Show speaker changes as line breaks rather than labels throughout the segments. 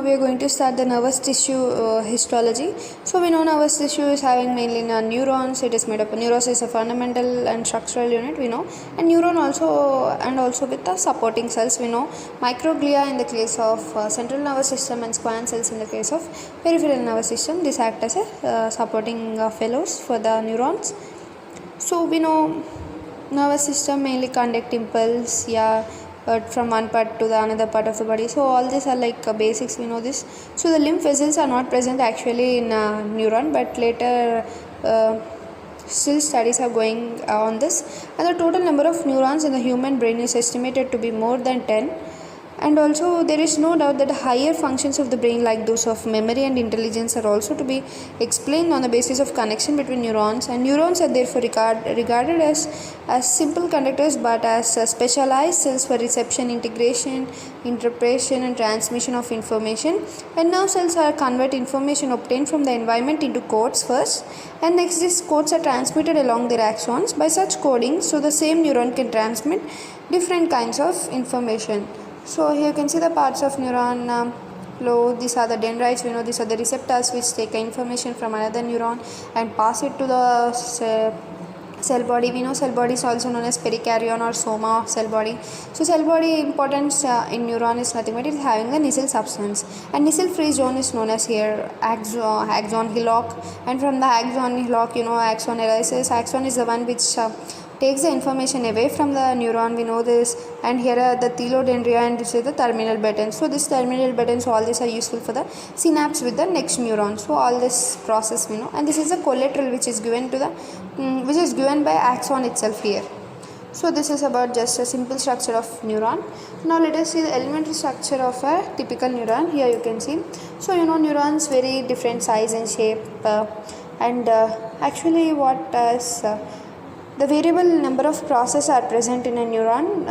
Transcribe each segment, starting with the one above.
we are going to start the nervous tissue histology. So we know nervous tissue is having mainly neurons. It is made up. Neurons is a fundamental and structural unit, we know, and neuron also with the supporting cells, we know. Microglia in the case of central nervous system and squamous cells in the case of peripheral nervous system. This act as a supporting fellows for the neurons. So we know nervous system mainly conduct impulse, from one part to the another part of the body. So all these are like basics, we know this. So the lymph vessels are not present actually in neuron, but later still studies are going on this. And the total number of neurons in the human brain is estimated to be more than 10. And also there is no doubt that the higher functions of the brain, like those of memory and intelligence, are also to be explained on the basis of connection between neurons. And neurons are therefore regarded as simple conductors, but as specialized cells for reception, integration, interpretation and transmission of information. And nerve cells are convert information obtained from the environment into codes first, and next these codes are transmitted along their axons. By such coding, so the same neuron can transmit different kinds of information. So here you can see the parts of neuron flow. These are the dendrites, we know. These are the receptors which take information from another neuron and pass it to the cell body. We know cell body is also known as perikaryon or soma of cell body. So cell body importance in neuron is nothing but it is having a Nissl substance, and Nissl free zone is known as here axon hillock. And from the axon hillock, axon arises. Axon is the one which takes the information away from the neuron, we know this. And here are the telodendria and this is the terminal buttons. So this terminal buttons, all these are useful for the synapse with the next neuron. So all this process we know, and this is the collateral which is given to the which is given by axon itself here. So this is about just a simple structure of neuron. Now let us see the elementary structure of a typical neuron. Here you can see. So neurons very different size and shape, and actually what is the variable number of processes are present in a neuron,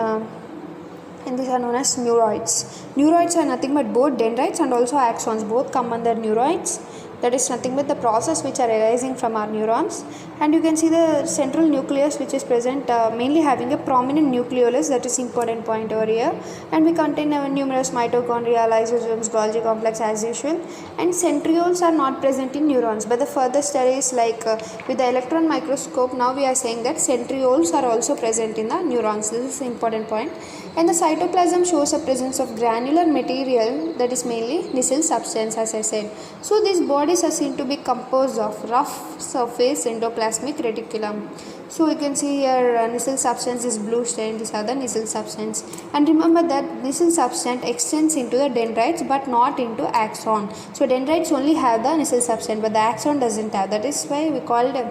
and these are known as neuroids. Neuroids are nothing but both dendrites and also axons. Both come under neuroids. That is nothing but the process which are arising from our neurons. And you can see the central nucleus which is present, mainly having a prominent nucleolus. That is important point over here. And we contain numerous mitochondria, lysosomes, Golgi complex as usual. And centrioles are not present in neurons. But the further studies like with the electron microscope, now we are saying that centrioles are also present in the neurons. This is an important point. And the cytoplasm shows a presence of granular material, that is mainly Nissl substance, as I said. So these bodies are seen to be composed of rough surface endoplasmic reticulum. So you can see here Nissl substance is blue stain. These are the Nissl substance. And remember that Nissl substance extends into the dendrites but not into axon. So dendrites only have the Nissl substance, but the axon doesn't have. That is why we call it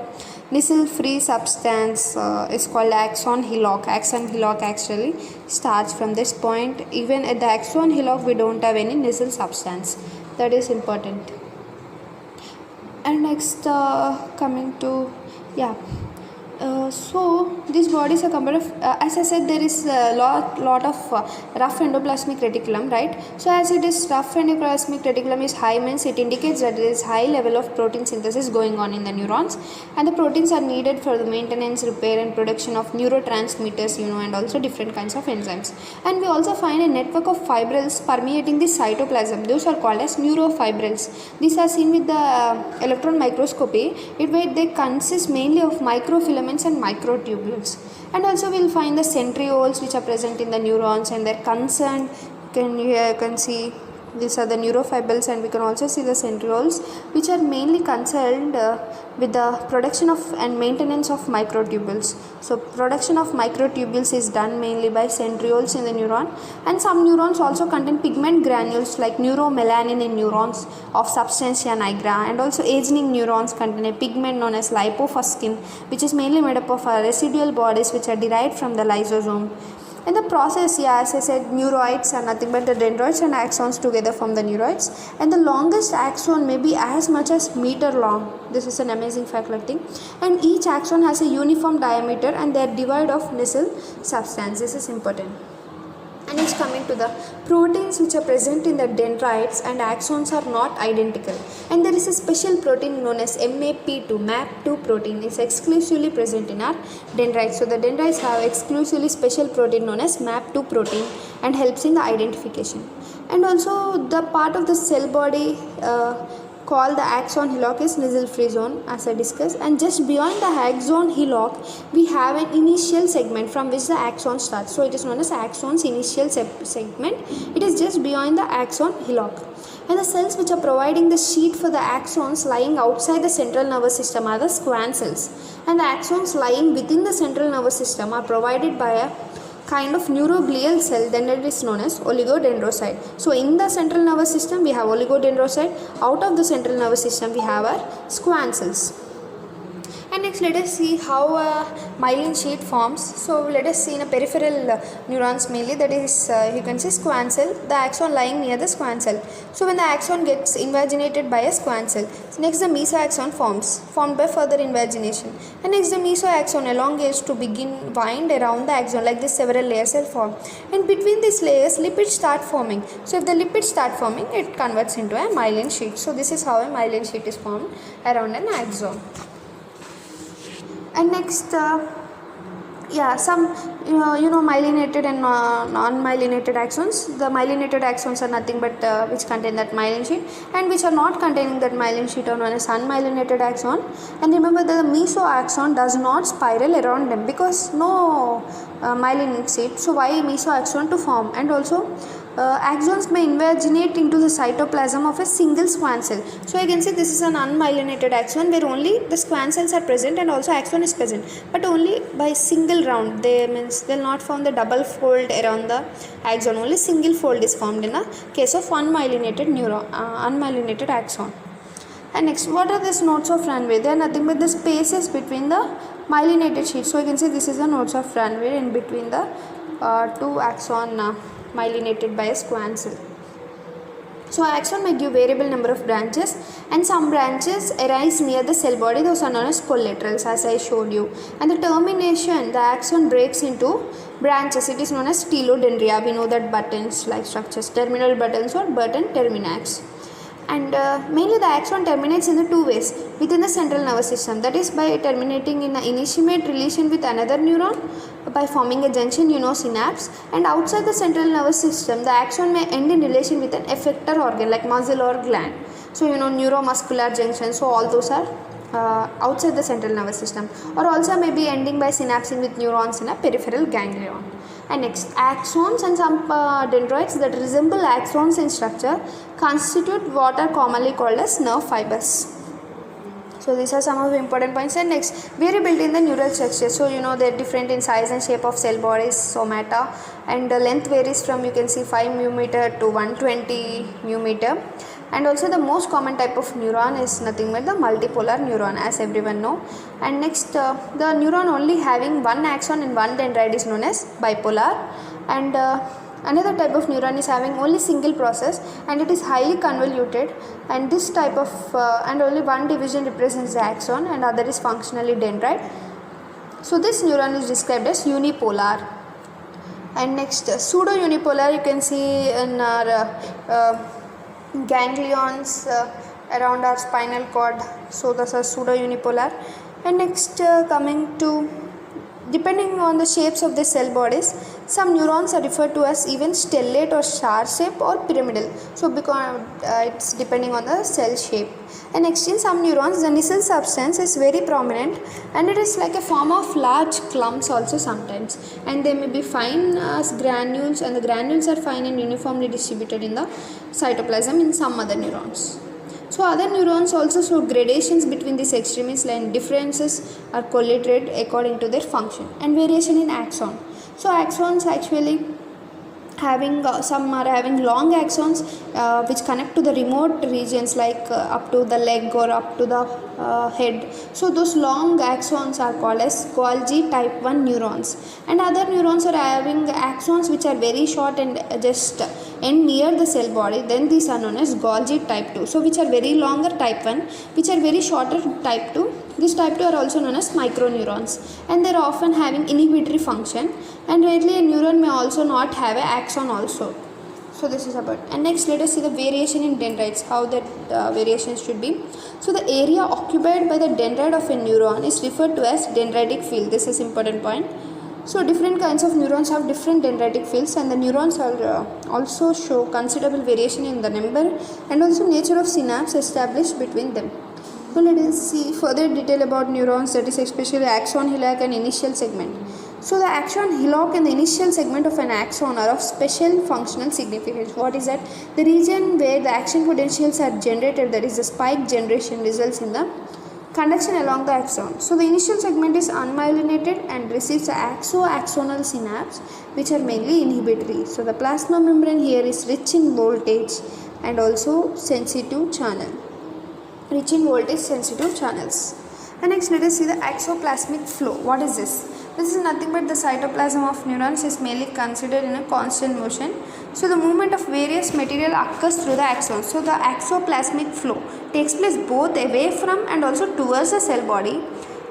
Nissl free substance is called axon hillock. Axon hillock actually starts from this point. Even at the axon hillock we don't have any Nissl substance. That is important. And next coming to so these bodies are composed of, as I said, there is a lot of rough endoplasmic reticulum, right? So as it is rough endoplasmic reticulum is high, means it indicates that there is high level of protein synthesis going on in the neurons, and the proteins are needed for the maintenance, repair and production of neurotransmitters, and also different kinds of enzymes. And we also find a network of fibrils permeating the cytoplasm. Those are called as neurofibrils. These are seen with the electron microscopy. They consist mainly of microfilaments and microtubules. And also we will find the centrioles which are present in the neurons, and their concern you can see these are the neurofibrils, and we can also see the centrioles which are mainly concerned with the production of and maintenance of microtubules. So production of microtubules is done mainly by centrioles in the neuron, and some neurons also contain pigment granules like neuromelanin in neurons of substantia nigra, and also aging neurons contain a pigment known as lipofuscin, which is mainly made up of residual bodies which are derived from the lysosome. In the process, as I said, neuroids are nothing but the dendrites and axons together form the neuroids, and the longest axon may be as much as meter long. This is an amazing fact, and each axon has a uniform diameter, and they are devoid of Nissl substance. This is important. And it's coming to the proteins which are present in the dendrites and axons are not identical, and there is a special protein known as MAP2 protein is exclusively present in our dendrites. So the dendrites have exclusively special protein known as MAP2 protein and helps in the identification. And also the part of the cell body called the axon hillock is nasal free zone, as I discussed, and just beyond the axon hillock we have an initial segment from which the axon starts. So it is known as axon's initial segment. It is just beyond the axon hillock. And the cells which are providing the sheet for the axons lying outside the central nervous system are the Schwann cells, and the axons lying within the central nervous system are provided by a kind of neuroglial cell, then it is known as oligodendrocyte. So in the central nervous system we have oligodendrocyte, out of the central nervous system we have our Schwann cells. And next let us see how a myelin sheet forms. So let us see in a peripheral neurons mainly, that is you can see Schwann cell, the axon lying near the Schwann cell. So when the axon gets invaginated by a Schwann cell, so next the mesoaxon formed by further invagination, and next the mesoaxon elongates to begin wind around the axon. Like this several layers will form, and between these layers lipids start forming. So if the lipids start forming, it converts into a myelin sheet. So this is how a myelin sheet is formed around an axon. And next some myelinated and non-myelinated axons. The myelinated axons are nothing but which contain that myelin sheet, and which are not containing that myelin sheet are known as unmyelinated axon. And remember that the mesoaxon does not spiral around them because no myelin sheet. So why mesoaxon to form? And also axons may invaginate into the cytoplasm of a single Schwann cell. So you can see this is an unmyelinated axon where only the Schwann cells are present and also axon is present, but only by single round. They will not form the double fold around the axon. Only single fold is formed in a case of unmyelinated unmyelinated axon. And next, what are these nodes of Ranvier? They are nothing but the spaces between the myelinated sheets. So you can see this is the nodes of Ranvier in between the two axon myelinated by a Schwann cell. So axon may give variable number of branches, and some branches arise near the cell body. Those are known as collaterals, as I showed you. And the termination, the axon breaks into branches. It is known as telodendria. We know that buttons like structures, terminal buttons or button terminax. And mainly the axon terminates in the two ways within the central nervous system, that is by terminating in an initiate relation with another neuron by forming a junction, synapse, and outside the central nervous system the axon may end in relation with an effector organ like muscle or gland. So neuromuscular junction, so all those are outside the central nervous system, or also may be ending by synapsing with neurons in a peripheral ganglion. And next, axons and some dendroids that resemble axons in structure constitute what are commonly called as nerve fibers. So these are some of the important points. And next, variability in the neural structure. So they're different in size and shape of cell bodies, somata, and the length varies from 5 μm to 120 μm. And also the most common type of neuron is nothing but the multipolar neuron, as everyone know. And next, the neuron only having one axon and one dendrite is known as bipolar. And another type of neuron is having only single process and it is highly convoluted, and this type of and only one division represents the axon and other is functionally dendrite. So this neuron is described as unipolar. And next, pseudo unipolar you can see in our ganglions around our spinal cord. So those are pseudo unipolar. And next, coming to, depending on the shapes of the cell bodies, some neurons are referred to as even stellate or star shape or pyramidal. So because it's depending on the cell shape. And next, in some neurons the Nissl substance is very prominent and it is like a form of large clumps also sometimes, and they may be fine as granules, and the granules are fine and uniformly distributed in the cytoplasm in some other neurons. So other neurons also show gradations between these extremes, and differences are correlated according to their function. And variation in axon. So axons actually having some are having long axons which connect to the remote regions like up to the leg or up to the head. So those long axons are called as Golgi type 1 neurons, and other neurons are having axons which are very short and just end near the cell body. Then these are known as Golgi type 2. So which are very longer type 1, which are very shorter type 2. This type 2 are also known as microneurons, and they are often having inhibitory function, and rarely a neuron may also not have an axon also. So this is about. And next, let us see the variation in dendrites, how that variation should be. So the area occupied by the dendrite of a neuron is referred to as dendritic field. This is important point. So different kinds of neurons have different dendritic fields, and the neurons are also show considerable variation in the number and also nature of synapse established between them. So let us see further detail about neurons, that is especially axon, hillock and initial segment. So the axon, hillock and the initial segment of an axon are of special functional significance. What is that? The region where the action potentials are generated, that is the spike generation, results in the conduction along the axon. So the initial segment is unmyelinated and receives the axo-axonal synapse, which are mainly inhibitory. So the plasma membrane here is rich in voltage and also sensitive channel. Rich in voltage sensitive channels. And next let us see the axoplasmic flow. What is this? This is nothing but the cytoplasm of neurons is mainly considered in a constant motion. So the movement of various material occurs through the axons. So the axoplasmic flow takes place both away from and also towards the cell body.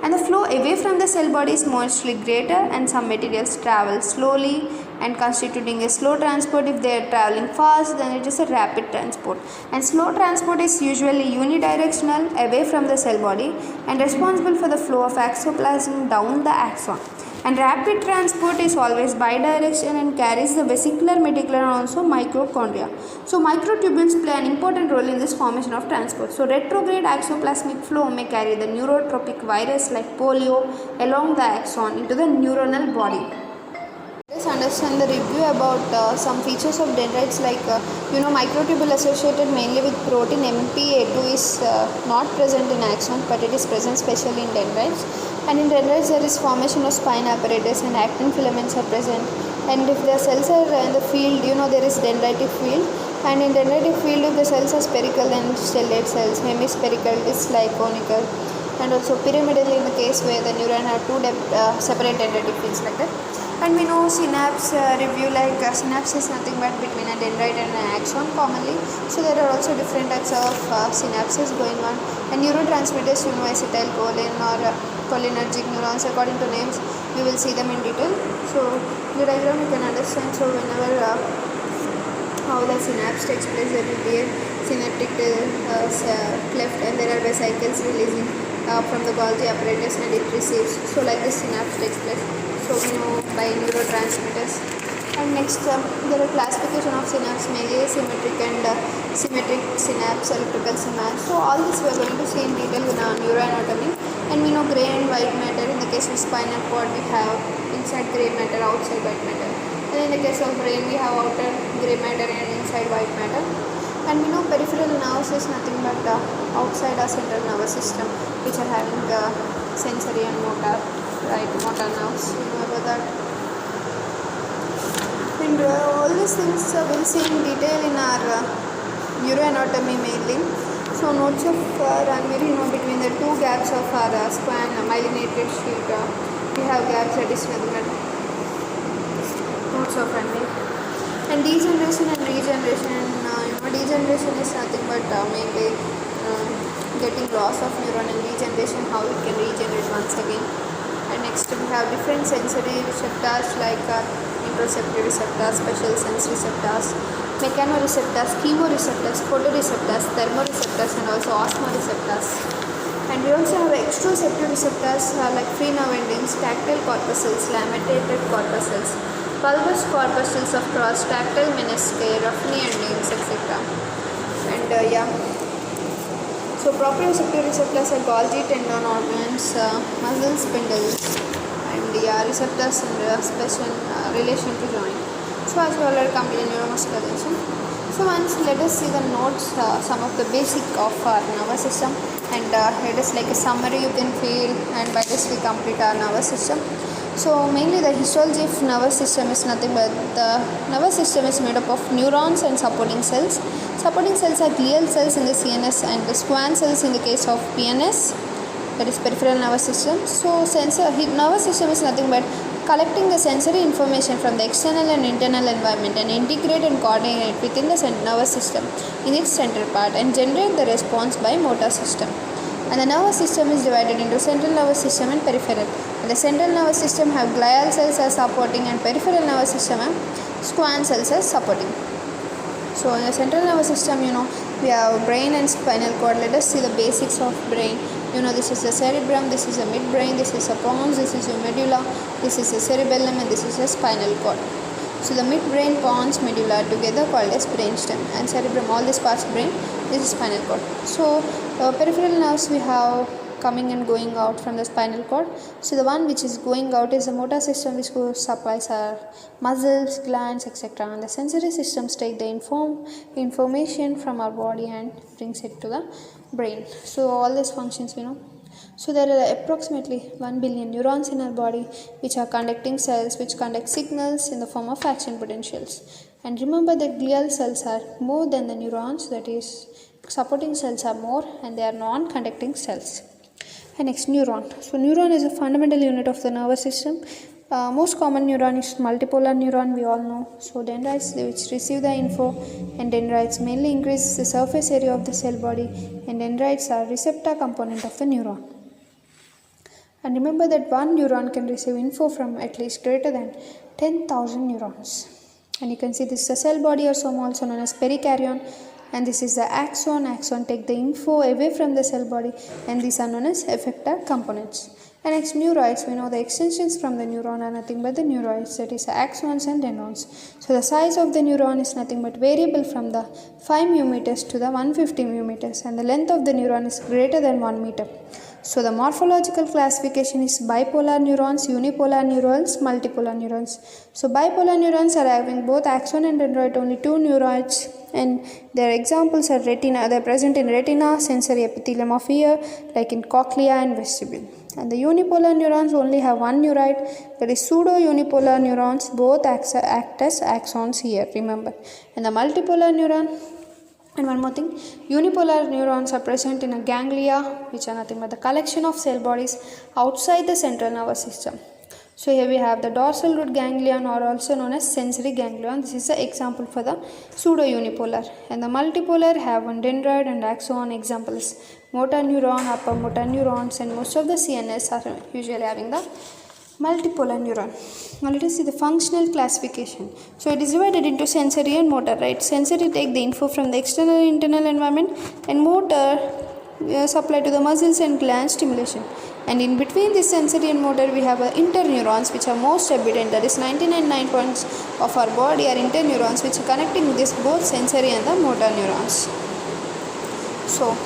And the flow away from the cell body is mostly greater, and some materials travel slowly and constituting a slow transport. If they are traveling fast, then it is a rapid transport. And slow transport is usually unidirectional away from the cell body and responsible for the flow of axoplasm down the axon. And rapid transport is always bidirectional and carries the vesicular, medullary and also mitochondria. So microtubules play an important role in this formation of transport. So retrograde axoplasmic flow may carry the neurotropic virus like polio along the axon into the neuronal body. Let us understand the review about some features of dendrites like microtubule associated mainly with protein MPA2 is not present in axons, but it is present specially in dendrites. And in dendrites there is formation of spine apparatus and actin filaments are present. And if the cells are in the field, there is dendritic field. And in dendritic field, if the cells are spherical, then stellate cells, hemispherical, disc-like, conical, and also pyramidal in the case where the neuron have two separate dendritic fields like that. And we know synapse review like synapse is nothing but between a dendrite and an axon commonly. So there are also different types of synapses going on. And neurotransmitters, acetylcholine or cholinergic neurons according to names, we will see them in detail. So the diagram you can understand. So whenever how the synapse takes place, there will be a synaptic cleft and there are vesicles releasing from the Golgi apparatus and it receives. So like this synapse takes place. So we know by neurotransmitters. And next there are classification of synapse, mainly symmetric and symmetric synapse, elliptical synapse. So all this we are going to see in detail in our neuroanatomy. And we know grey and white matter. In the case of spinal cord we have inside grey matter, outside white matter. And in the case of brain we have outer grey matter and inside white matter. And we know peripheral nerves is nothing but outside our central nervous system, which are having sensory and motor, right, motor nerves. You know about that. And all these things we'll see in detail in our neuroanatomy mainly. So notes of Ranveer, between the two gaps of our squam myelinated sheet, we have gaps that is nothing but notes of Ranveer. And degeneration and regeneration, degeneration is nothing but mainly getting loss of neuron, and regeneration, how it can regenerate once again. And next we have different sensory receptors like interoceptive receptors, special sense receptors, mechanoreceptors, chemoreceptors, photoreceptors, thermoreceptors and also osmoreceptors. And we also have exteroceptive receptors like free nerve endings, tactile corpuscles, laminated corpuscles, bulbous corpuscles of cross, tactile menisci, roughly endings, etc. And so proprioceptive receptors are Golgi tendon organs, muscle spindles, and receptors in special relation to joint. So as we already completed neuromuscular junction. So once let us see the notes, some of the basic of our nervous system, and it is like a summary you can feel, and by this we complete our nervous system. So mainly the histology of nervous system is nothing but the nervous system is made up of neurons and supporting cells. Supporting cells are glial cells in the CNS and the schwann cells in the case of PNS, that is peripheral nervous system. So nervous system is nothing but collecting the sensory information from the external and internal environment and integrate and coordinate within the nervous system in its central part and generate the response by motor system. And the nervous system is divided into central nervous system and peripheral. And the central nervous system have glial cells as supporting and peripheral nervous system have schwann cells as supporting. So in the central nervous system, we have brain and spinal cord. Let us see the basics of brain. You know, this is the cerebrum, this is the midbrain, this is the pons, this is your medulla, this is the cerebellum, and this is the spinal cord. So the midbrain, pons, medulla together called as brainstem, and cerebrum, all these parts of brain, this is spinal cord. So peripheral nerves we have coming and going out from the spinal cord. So the one which is going out is the motor system, which supplies our muscles, glands, etc. And the sensory systems take the information from our body and brings it to the brain. So all these functions we know. So there are approximately 1 billion neurons in our body, which are conducting cells which conduct signals in the form of action potentials. And remember that glial cells are more than the neurons, that is, supporting cells are more, and they are non-conducting cells. And next, neuron. So neuron is a fundamental unit of the nervous system. Most common neuron is multipolar neuron, we all know. So dendrites which receive the info, and dendrites mainly increase the surface area of the cell body, and dendrites are receptor component of the neuron. And remember that one neuron can receive info from at least greater than 10,000 neurons. And you can see this is a cell body, or some also known as perikaryon, and this is the axon. Axon take the info away from the cell body, and these are known as effector components. And next, neuroids. We know the extensions from the neuron are nothing but the neuroids, that is axons and dendrons. So the size of the neuron is nothing but variable from the 5 μm to the 150 μm, and the length of the neuron is greater than 1 meter. So the morphological classification is bipolar neurons, unipolar neurons, multipolar neurons. So bipolar neurons are having both axon and dendroid, only 2 neuroids, and their examples are retina. They are present in retina, sensory epithelium of ear, like in cochlea and vestibule. And the unipolar neurons only have one neuroid, that is pseudo-unipolar neurons, both act as axons here, remember. And the multipolar neuron, and one more thing, unipolar neurons are present in a ganglia, which are nothing but the collection of cell bodies outside the central nervous system. So here we have the dorsal root ganglion, or also known as sensory ganglion. This is the example for the pseudo-unipolar. And the multipolar have one dendroid and axon. Examples: motor neuron, upper motor neurons, and most of the CNS are usually having the multipolar neuron. Now let us see the functional classification. So it is divided into sensory and motor, right? Sensory take the info from the external and internal environment, and motor supply to the muscles and gland stimulation. And in between this sensory and motor we have interneurons, which are most evident, that is 99 points of our body are interneurons, which are connecting with this both sensory and the motor neurons. So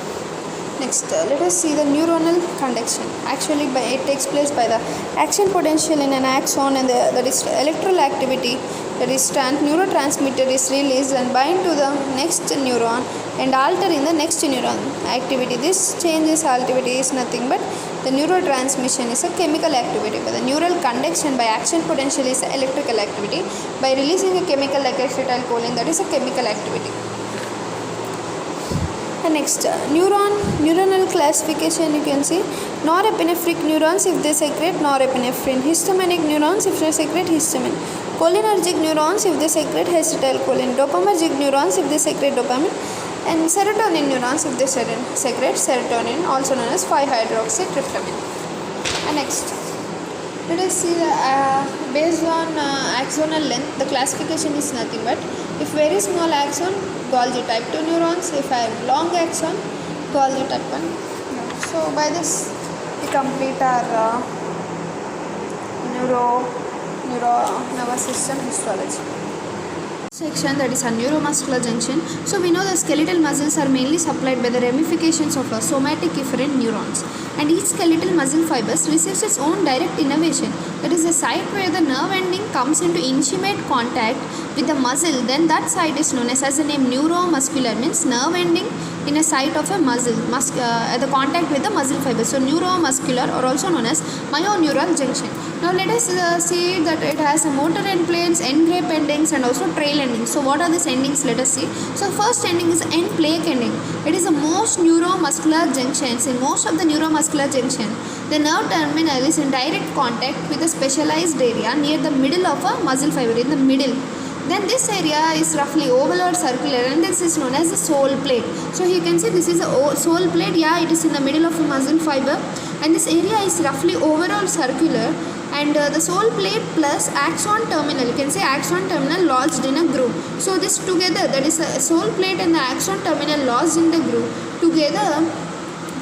next, let us see the neuronal conduction. Actually, it takes place by the action potential in an axon, and that is electrical activity, that is neurotransmitter is released and bind to the next neuron and alter in the next neuron activity. This changes activity is nothing but the neurotransmission is a chemical activity, but the neural conduction by action potential is the electrical activity by releasing a chemical like acetylcholine, that is a chemical activity. And next, neuronal classification, you can see norepinephrine neurons if they secrete norepinephrine, histaminic neurons if they secrete histamine, cholinergic neurons if they secrete acetylcholine, dopaminergic neurons if they secrete dopamine, and serotonin neurons if they secrete serotonin, also known as 5-hydroxytryptamine. And next, let us see the based on axonal length, the classification is nothing but if very small axon, Golgi type 2 neurons. If I have long axon, Golgi type 1. So by this we complete our nervous system histology section, that is a neuromuscular junction. So we know the skeletal muscles are mainly supplied by the ramifications of a somatic efferent neurons, and each skeletal muscle fibers receives its own direct innervation, that is the site where the nerve ending comes into intimate contact with the muscle. Then that site is known as the name neuromuscular, means nerve ending in a site of a muscle, the contact with the muscle fiber. So neuromuscular, or also known as myoneural junction. Now let us see that it has a motor end planes, end grape endings, and also trail endings. So what are these endings? Let us see. So first ending is end plaque ending. It is the most neuromuscular junctions. In most of the neuromuscular junction, the nerve terminal is in direct contact with a specialized area near the middle of a muscle fiber, in the middle. Then this area is roughly oval or circular, and this is known as the sole plate. So you can see this is a sole plate. Yeah, it is in the middle of a muscle fiber, and this area is roughly oval or circular, and the sole plate plus axon terminal, you can say axon terminal lodged in a groove. So this together, that is a sole plate and the axon terminal lodged in the groove, together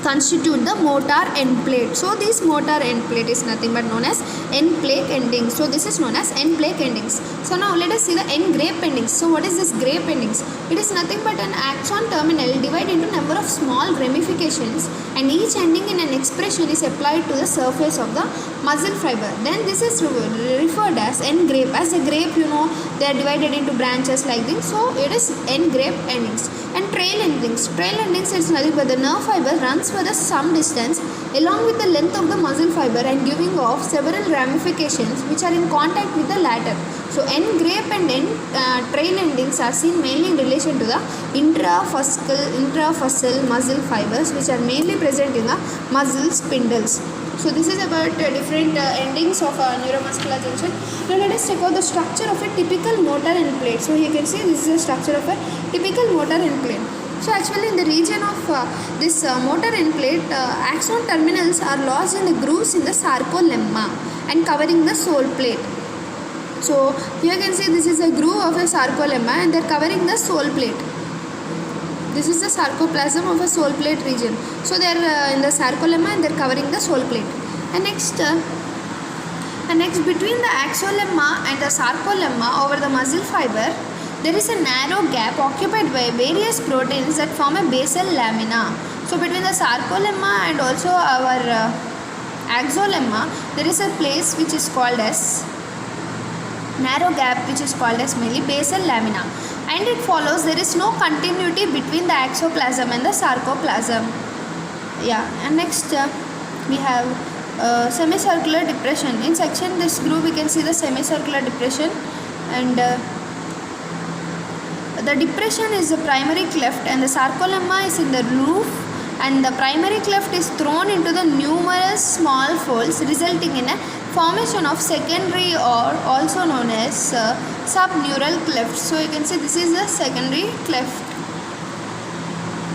constitute the motor end plate. So this motor end plate is nothing but known as end plate endings. So this is known as end plate endings. So now let us see the end grape endings. So what is this grape endings? It is nothing but an axon terminal divided into number of small ramifications, and each ending in an expression is applied to the surface of the muscle fiber. Then this is referred as end grape. As a grape, they are divided into branches like this. So it is end grape endings. And trail endings. Trail endings is nothing but the nerve fiber runs for some distance along with the length of the muscle fiber and giving off several ramifications which are in contact with the latter. So end grape and end trail endings are seen mainly in relation to the intrafascial muscle fibers, which are mainly present in the muscle spindles. So this is about different endings of neuromuscular junction. Now let us check out the structure of a typical motor end plate. So you can see this is the structure of a typical motor end plate. So actually in the region of this motor end plate, axon terminals are lodged in the grooves in the sarcolemma and covering the sole plate. So here you can see this is a groove of a sarcolemma and they are covering the sole plate. This is the sarcoplasm of a sole plate region. So they are in the sarcolemma and they are covering the sole plate. And next between the axolemma and the sarcolemma over the muscle fiber, there is a narrow gap occupied by various proteins that form a basal lamina. So between the sarcolemma and also our axolemma, there is a place which is called as narrow gap, which is called as mainly basal lamina, and it follows there is no continuity between the axoplasm and the sarcoplasm. And next we have semicircular depression. In section this group we can see the semicircular depression, and the depression is the primary cleft and the sarcolemma is in the roof, and the primary cleft is thrown into the numerous small folds resulting in a formation of secondary or also known as subneural cleft. So you can see this is the secondary cleft.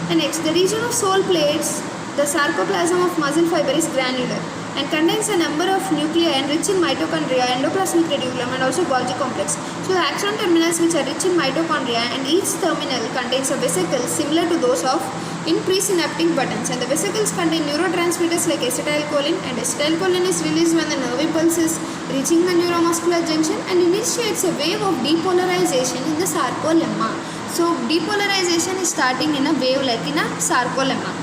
And next, the region of sole plates, the sarcoplasm of muscle fiber is granular and contains a number of nuclei enriched in mitochondria, endoplasmic reticulum and also Golgi complex. So the axon terminals which are rich in mitochondria, and each terminal contains a vesicle similar to those of in presynaptic buttons, and the vesicles contain neurotransmitters like acetylcholine, and acetylcholine is released when the nerve impulse is reaching the neuromuscular junction and initiates a wave of depolarization in the sarcolemma. So depolarization is starting in a wave like in a sarcolemma.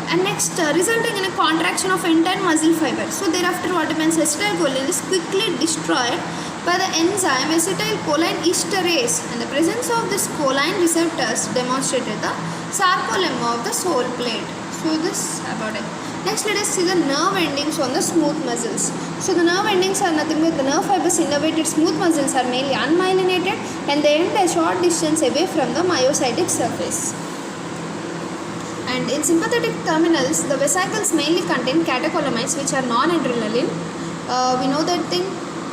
And next, resulting in a contraction of entire muscle fiber. So thereafter what happens, acetylcholine is quickly destroyed by the enzyme acetylcholine esterase, and the presence of this choline receptors demonstrated the sarcolemma of the sole plate. So this about it. Next, let us see the nerve endings on the smooth muscles. So the nerve endings are nothing but the nerve fibers innervated smooth muscles are mainly unmyelinated and they end a short distance away from the myocytic surface. And in sympathetic terminals, the vesicles mainly contain catecholamines which are non-adrenaline. We know that thing.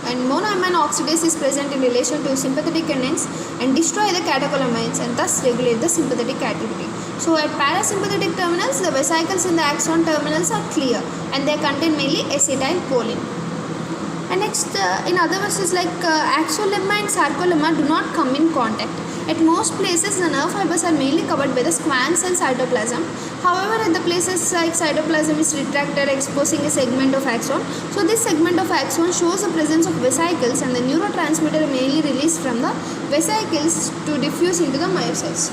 And monoamine oxidase is present in relation to sympathetic endings and destroy the catecholamines and thus regulate the sympathetic activity. So at parasympathetic terminals, the vesicles in the axon terminals are clear and they contain mainly acetylcholine. And next, in other verses like axolemma and sarcolemma do not come in contact. At most places, the nerve fibers are mainly covered by the squamous cell cytoplasm. However, at the places like cytoplasm is retracted, exposing a segment of axon. So this segment of axon shows the presence of vesicles, and the neurotransmitter mainly released from the vesicles to diffuse into the myocytes.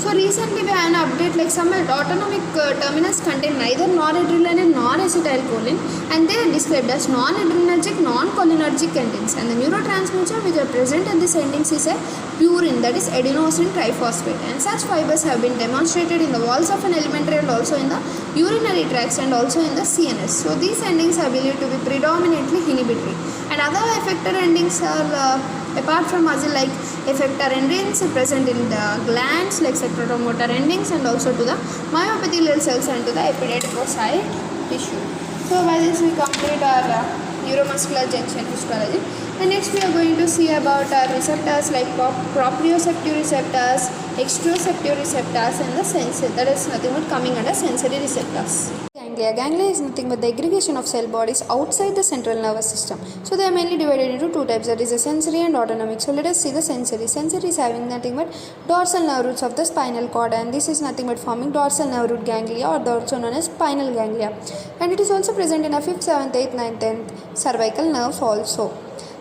So recently we had an update like some autonomic terminals contain neither noradrenaline nor acetylcholine, and they are described as non-adrenergic, non-cholinergic endings, and the neurotransmitter which are present at these endings is a purine, that is adenosine triphosphate, and such fibers have been demonstrated in the walls of an elementary and also in the urinary tracts and also in the CNS. So these endings are believed to be predominantly inhibitory, and other effector endings are apart from muscle like effector endings present in the glands like secretomotor endings and also to the myoepithelial cells and to the epididymocyte tissue. So by this we complete our neuromuscular junction histology, and next we are going to see about our receptors like proprioceptive receptors, exteroceptive receptors and the sensory, that is nothing but coming under sensory receptors. ganglia. Ganglia is nothing but the aggregation of cell bodies outside the central nervous system. So they are mainly divided into two types, that is the sensory and autonomic. So let us see the sensory. Sensory is having nothing but dorsal nerve roots of the spinal cord, and this is nothing but forming dorsal nerve root ganglia, or also known as spinal ganglia. And it is also present in a 5th, 7th, 8th, 9th, 10th cervical nerves also.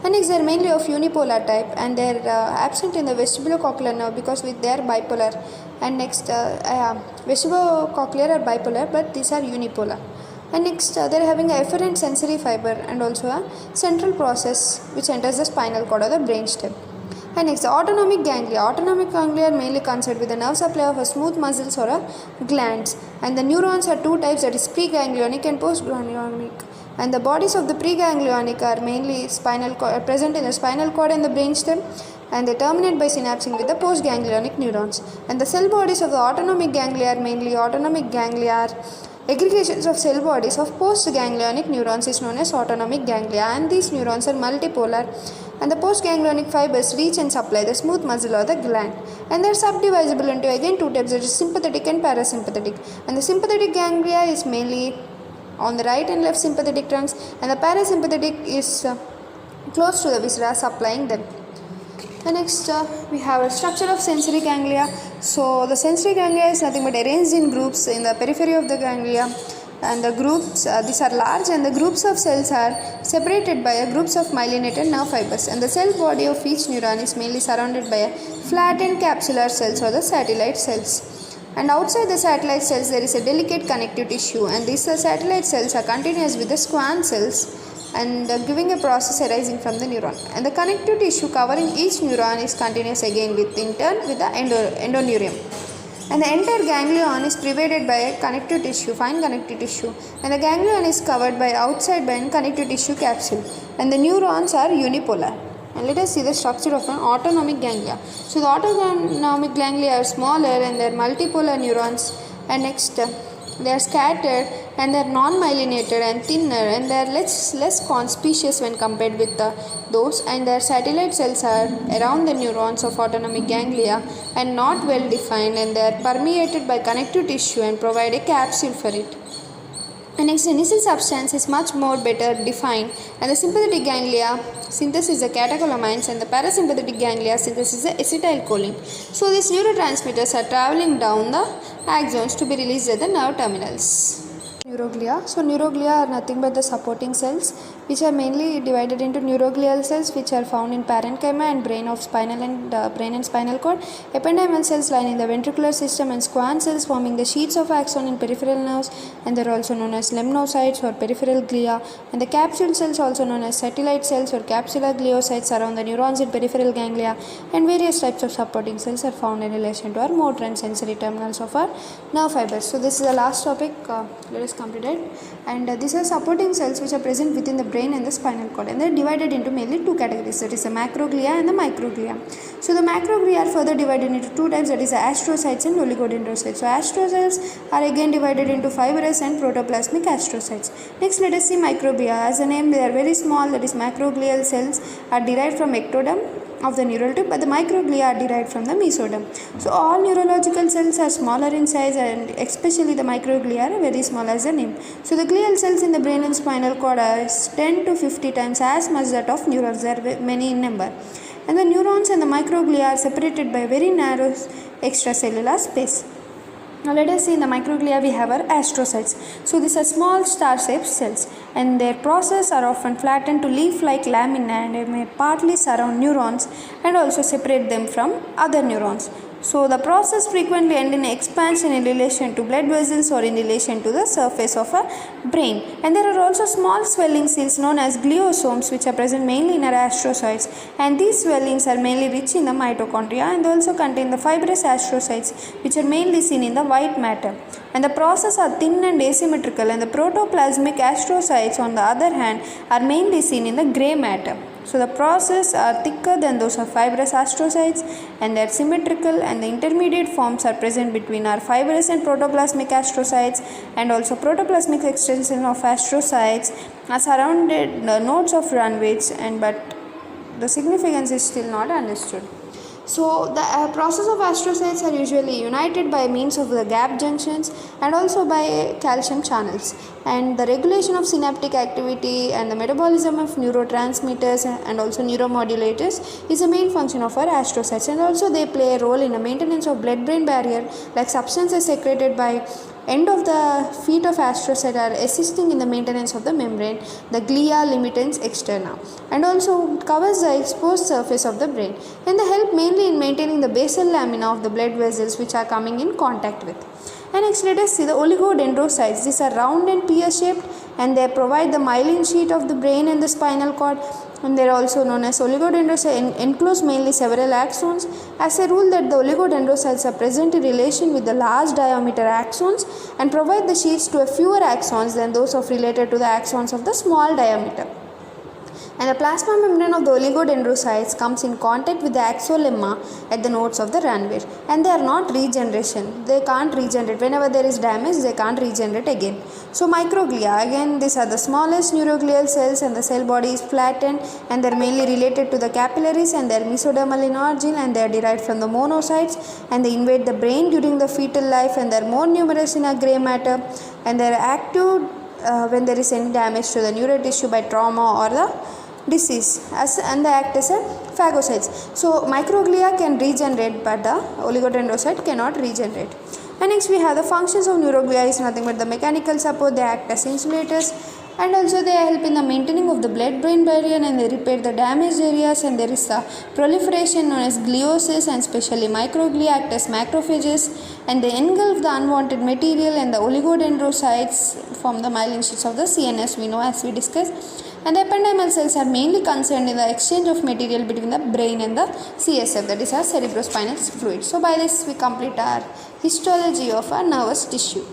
And next, they are mainly of unipolar type, and they are absent in the vestibulocochlear nerve because they are bipolar. And next, vestibulocochlear are bipolar, but these are unipolar. And next, they are having a efferent sensory fiber and also a central process which enters the spinal cord or the brainstem. And next, the autonomic ganglia. Autonomic ganglia are mainly concerned with the nerve supply of a smooth muscles or a glands. And the neurons are two types, that is preganglionic and postganglionic. And the bodies of the preganglionic are mainly present in the spinal cord and the brainstem, and they terminate by synapsing with the postganglionic neurons. And the cell bodies of the autonomic ganglia are mainly autonomic ganglia are aggregations of cell bodies of postganglionic neurons is known as autonomic ganglia, and these neurons are multipolar, and the postganglionic fibers reach and supply the smooth muscle or the gland, and they are subdivisible into again two types, that is sympathetic and parasympathetic. And the sympathetic ganglia is mainly on the right and left sympathetic trunks, and the parasympathetic is close to the viscera supplying them. And next, we have a structure of sensory ganglia. So the sensory ganglia is nothing but arranged in groups in the periphery of the ganglia, and the groups these are large, and the groups of cells are separated by groups of myelinated nerve fibers, and the cell body of each neuron is mainly surrounded by a flattened capsular cells or the satellite cells. And outside the satellite cells there is a delicate connective tissue, and these satellite cells are continuous with the Schwann cells and giving a process arising from the neuron. And the connective tissue covering each neuron is continuous again with in turn with the endoneurium. And the entire ganglion is pervaded by a connective tissue, fine connective tissue, and the ganglion is covered by outside by a connective tissue capsule, and the neurons are unipolar. And let us see the structure of an autonomic ganglia. So the autonomic ganglia are smaller, and they are multipolar neurons, and next they are scattered, and they are non-myelinated and thinner, and they are less conspicuous when compared with those, and their satellite cells are around the neurons of autonomic ganglia and not well defined, and they are permeated by connective tissue and provide a capsule for it. And next, the initial substance is much more better defined, and the sympathetic ganglia synthesis the catecholamines, and the parasympathetic ganglia synthesis the acetylcholine. So these neurotransmitters are traveling down the axons to be released at the nerve terminals. Neuroglia. So neuroglia are nothing but the supporting cells which are mainly divided into neuroglial cells which are found in parenchyma and brain of brain and spinal cord, ependymal cells lining the ventricular system, and Schwann cells forming the sheets of axon in peripheral nerves, and they are also known as lemnocytes or peripheral glia, and the capsule cells also known as satellite cells or capsular gliocytes surround the neurons in peripheral ganglia, and various types of supporting cells are found in relation to our motor and sensory terminals of our nerve fibers. So this is the last topic. Let us complete it. And these are supporting cells which are present within the brain and the spinal cord, and they are divided into mainly two categories, that is the macroglia and the microglia. So the macroglia are further divided into two types, that is the astrocytes and oligodendrocytes. So astrocytes are again divided into fibrous and protoplasmic astrocytes. Next, let us see microglia. As the name, they are very small, that is macroglial cells are derived from ectoderm of the neural tube, but the microglia are derived from the mesoderm. So all neurological cells are smaller in size, and especially the microglia are very small as the name. So the glial cells in the brain and spinal cord are 10 to 50 times as much that of neurons. There are many in number. And the neurons and the microglia are separated by very narrow extracellular space. Now let us see in the microglia we have our astrocytes. So these are small star-shaped cells, and their process are often flattened to leaf-like lamina, and they may partly surround neurons and also separate them from other neurons. So the process frequently ends in expansion in relation to blood vessels or in relation to the surface of a brain. And there are also small swelling cells known as gliosomes which are present mainly in our astrocytes, and these swellings are mainly rich in the mitochondria and also contain the fibrous astrocytes which are mainly seen in the white matter. And the process are thin and asymmetrical, and the protoplasmic astrocytes on the other hand are mainly seen in the grey matter. So the process are thicker than those of fibrous astrocytes, and they are symmetrical, and the intermediate forms are present between our fibrous and protoplasmic astrocytes, and also protoplasmic extension of astrocytes are surrounded nodes of Runwich, but the significance is still not understood. So the process of astrocytes are usually united by means of the gap junctions and also by calcium channels, and the regulation of synaptic activity and the metabolism of neurotransmitters and also neuromodulators is the main function of our astrocytes, and also they play a role in the maintenance of blood brain barrier, like substances secreted by end of the feet of astrocyte are assisting in the maintenance of the membrane, the glia limitans externa, and also covers the exposed surface of the brain, and they help mainly in maintaining the basal lamina of the blood vessels which are coming in contact with. And next let us see the oligodendrocytes. These are round and pear shaped, and they provide the myelin sheath of the brain and the spinal cord, and they are also known as oligodendrocytes, enclose mainly several axons. As a rule that the oligodendrocytes are present in relation with the large diameter axons and provide the sheaths to a fewer axons than those of related to the axons of the small diameter. And the plasma membrane of the oligodendrocytes comes in contact with the axolemma at the nodes of the Ranvier, and they are not regeneration. They can't regenerate. Whenever there is damage, they can't regenerate again. So microglia, again these are the smallest neuroglial cells, and the cell body is flattened, and they are mainly related to the capillaries, and they are mesodermal in origin, and they are derived from the monocytes, and they invade the brain during the fetal life, and they are more numerous in a grey matter, and they are active when there is any damage to the neural tissue by trauma or the disease, and they act as a phagocytes. So microglia can regenerate, but the oligodendrocyte cannot regenerate. And next we have the functions of neuroglia is nothing but the mechanical support. They act as insulators, and also they help in the maintaining of the blood brain barrier, and they repair the damaged areas, and there is a proliferation known as gliosis, and especially microglia act as macrophages, and they engulf the unwanted material, and the oligodendrocytes form the myelin sheaths of the CNS, we know as we discussed. And the ependymal cells are mainly concerned in the exchange of material between the brain and the CSF, that is our cerebrospinal fluid. So by this we complete our histology of our nervous tissue.